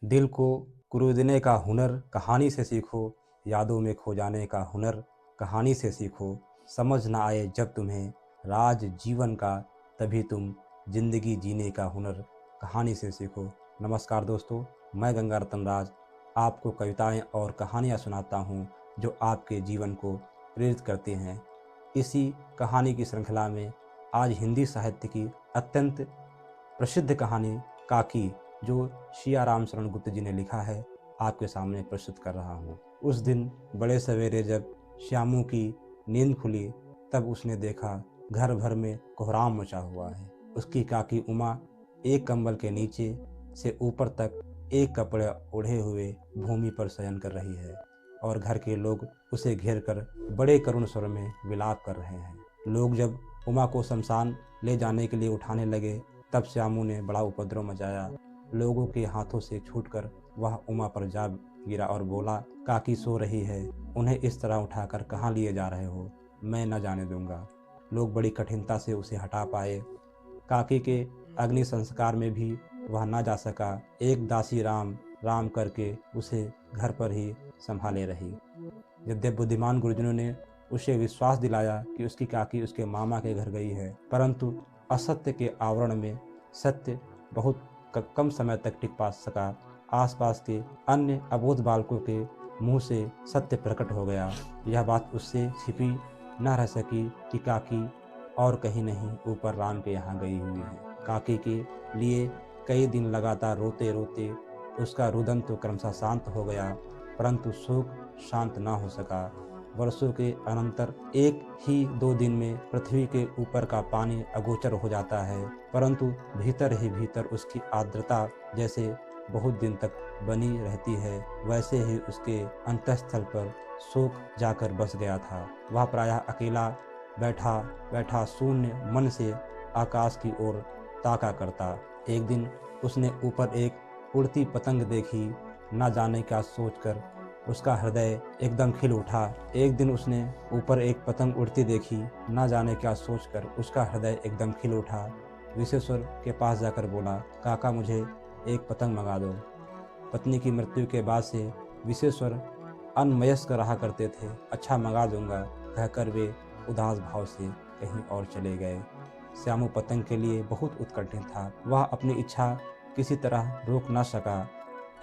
दिल को कुरेदने का हुनर कहानी से सीखो, यादों में खो जाने का हुनर कहानी से सीखो। समझ ना आए जब तुम्हें राज जीवन का, तभी तुम ज़िंदगी जीने का हुनर कहानी से सीखो। नमस्कार दोस्तों, मैं गंगा रतन राज आपको कविताएं और कहानियां सुनाता हूं जो आपके जीवन को प्रेरित करती हैं। इसी कहानी की श्रृंखला में आज हिंदी साहित्य की अत्यंत प्रसिद्ध कहानी काकी, जो शिया राम शरण गुप्त जी ने लिखा है, आपके सामने प्रस्तुत कर रहा हूँ। उस दिन बड़े सवेरे जब श्यामू की नींद खुली, तब उसने देखा घर भर में कोहराम मचा हुआ है। उसकी काकी उमा एक कंबल के नीचे से ऊपर तक एक कपड़े ओढ़े हुए भूमि पर शयन कर रही है और घर के लोग उसे घेर कर बड़े करुण स्वर में विलाप कर रहे हैं। लोग जब उमा को शमशान ले जाने के लिए उठाने लगे, तब श्यामू ने बड़ा उपद्रव मचाया। लोगों के हाथों से छूटकर वह उमा पर जा गिरा और बोला, काकी सो रही है, उन्हें इस तरह उठाकर कहाँ लिए जा रहे हो? मैं न जाने दूंगा। लोग बड़ी कठिनता से उसे हटा पाए। काकी के अग्नि संस्कार में भी वह न जा सका। एक दासी राम राम करके उसे घर पर ही संभाले रही। यद्यपि बुद्धिमान गुरुजनों ने उसे विश्वास दिलाया कि उसकी काकी उसके मामा के घर गई है, परंतु असत्य के आवरण में सत्य बहुत कम समय तक टिक पा सका। आसपास के अन्य अबोध बालकों के मुंह से सत्य प्रकट हो गया। यह बात उससे छिपी न रह सकी कि काकी और कहीं नहीं, ऊपर राम के यहाँ गई हुई है। काकी के लिए कई दिन लगातार रोते रोते उसका रुदन तो क्रमशः शांत हो गया, परंतु शोक शांत ना हो सका। वर्षों के अनंतर एक ही 2 दिन में पृथ्वी के ऊपर का पानी अगोचर हो जाता है, परंतु भीतर ही भीतर उसकी आर्द्रता जैसे बहुत दिन तक बनी रहती है, वैसे ही उसके अंतःस्थल पर शोक जाकर बस गया था। वह प्रायः अकेला बैठा बैठा शून्य मन से आकाश की ओर ताका करता। एक दिन उसने ऊपर एक उड़ती पतंग देखी। न जाने क्या सोचकर उसका हृदय एकदम खिल उठा। एक दिन उसने ऊपर एक पतंग उड़ती देखी। न जाने क्या सोचकर उसका हृदय एकदम खिल उठा। विश्वेश्वर के पास जाकर बोला, काका मुझे एक पतंग मंगा दो। पत्नी की मृत्यु के बाद से विश्वेश्वर अनमयस्क रहा करते थे। अच्छा मंगा दूंगा, कहकर वे उदास भाव से कहीं और चले गए। श्यामू पतंग के लिए बहुत उत्कंठित था। वह अपनी इच्छा किसी तरह रोक न सका।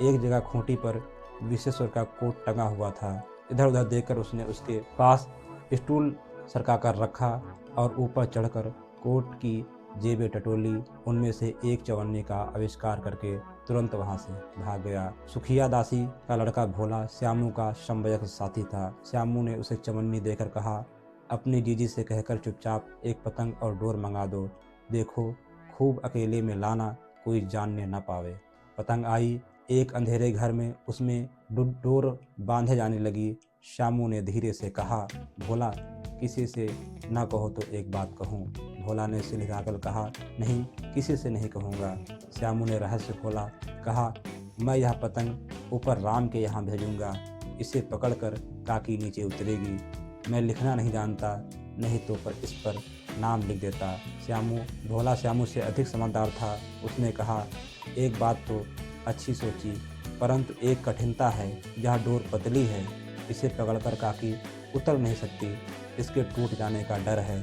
एक जगह खूंटी पर विश्वेश्वर का कोट टंगा हुआ था। इधर उधर देखकर उसने उसके पास स्टूल सरका कर रखा और ऊपर चढ़कर कोट की जेबें टटोली। उनमें से एक चवन्नी का आविष्कार करके तुरंत वहां से भाग गया। सुखिया दासी का लड़का भोला श्यामू का समवयस्क साथी था। श्यामू ने उसे चवन्नी देकर कहा, अपनी जीजी से कहकर चुपचाप एक पतंग और डोर मंगा दो। देखो खूब अकेले में लाना, कोई जानने न पावे। पतंग आई। एक अंधेरे घर में उसमें डोर बांधे जाने लगी। श्यामू ने धीरे से कहा, भोला किसी से ना कहो तो एक बात कहूँ। भोला ने सिर हिलाकर कहा, नहीं किसी से नहीं कहूँगा। श्यामू ने रहस्य खोला, कहा, मैं यह पतंग ऊपर राम के यहाँ भेजूँगा। इसे पकड़कर काकी नीचे उतरेगी। मैं लिखना नहीं जानता, नहीं तो पर इस पर नाम लिख देता। भोला श्यामू से अधिक समझदार था। उसने कहा, एक बात तो अच्छी सोची, परंतु एक कठिनता है। यह डोर पतली है, इसे पकड़कर काकी उतर नहीं सकती। इसके टूट जाने का डर है।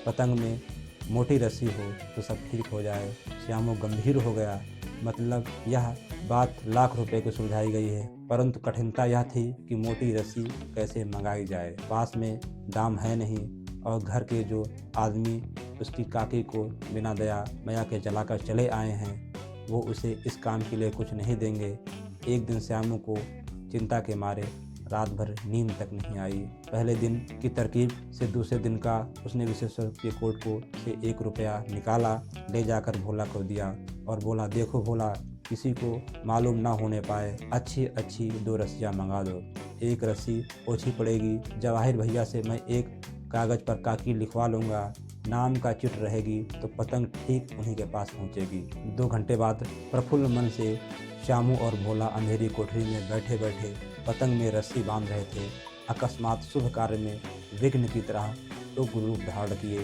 पतंग में मोटी रस्सी हो तो सब ठीक हो जाए। श्यामू गंभीर हो गया। मतलब यह बात लाख रुपए की सुलझाई गई है, परंतु कठिनता यह थी कि मोटी रस्सी कैसे मंगाई जाए। पास में दाम है नहीं और घर के जो आदमी उसकी काकी को बिना दया मया के जलाकर चले आए हैं, वो उसे इस काम के लिए कुछ नहीं देंगे। एक दिन श्यामू को चिंता के मारे रात भर नींद तक नहीं आई। पहले दिन की तरकीब से दूसरे दिन का उसने विश्वेश्वर के कोट को से 1 रुपया निकाला, ले जाकर भोला को दिया और बोला, देखो भोला, किसी को मालूम ना होने पाए, अच्छी अच्छी 2 रस्सियाँ मंगा दो। एक रस्सी ओछी पड़ेगी, जवाहिर भैया से मैं एक कागज़ पर काकी लिखवा लूँगा, नाम का चिट रहेगी तो पतंग ठीक उन्हीं के पास पहुँचेगी। 2 घंटे बाद प्रफुल्ल मन से श्यामू और भोला अंधेरी कोठरी में बैठे बैठे पतंग में रस्सी बांध रहे थे। अकस्मात शुभ कार्य में विघ्न की तरह उग्र रूप धारण किए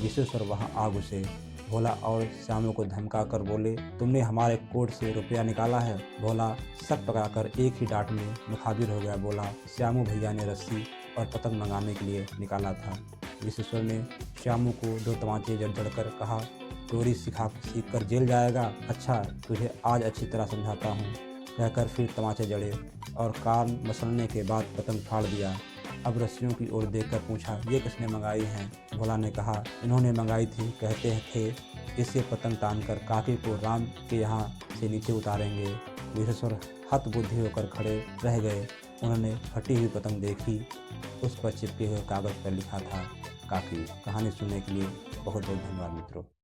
विश्वेश्वर वहाँ आ घुसे। भोला और श्यामू को धमका कर बोले, तुमने हमारे कोट से रुपया निकाला है। भोला शक पकाकर एक ही डांट में मुखाबिर हो गया, बोला, श्यामू भैया ने रस्सी और पतंग मंगाने के लिए निकाला था। विश्वेश्वर ने श्यामू को 2 तमाचे जड़ कर कहा, चोरी सीख कर जेल जाएगा। अच्छा, तुझे आज अच्छी तरह समझाता हूँ, कहकर फिर तमाचे जड़े और कान मसलने के बाद पतंग फाड़ दिया। अब रस्सियों की ओर देखकर पूछा, ये किसने मंगाई हैं? भोला ने कहा, इन्होंने मंगाई थी, कहते थे इससे पतंग तानकर काके को राम के यहाँ से नीचे उतारेंगे। विश्वेश्वर हतबुद्धि होकर खड़े रह गए। उन्होंने फटी हुई पतंग देखी, उस पर चिपके हुए कागज पर लिखा था, काकी। कहानी सुनने के लिए बहुत बहुत धन्यवाद मित्रों।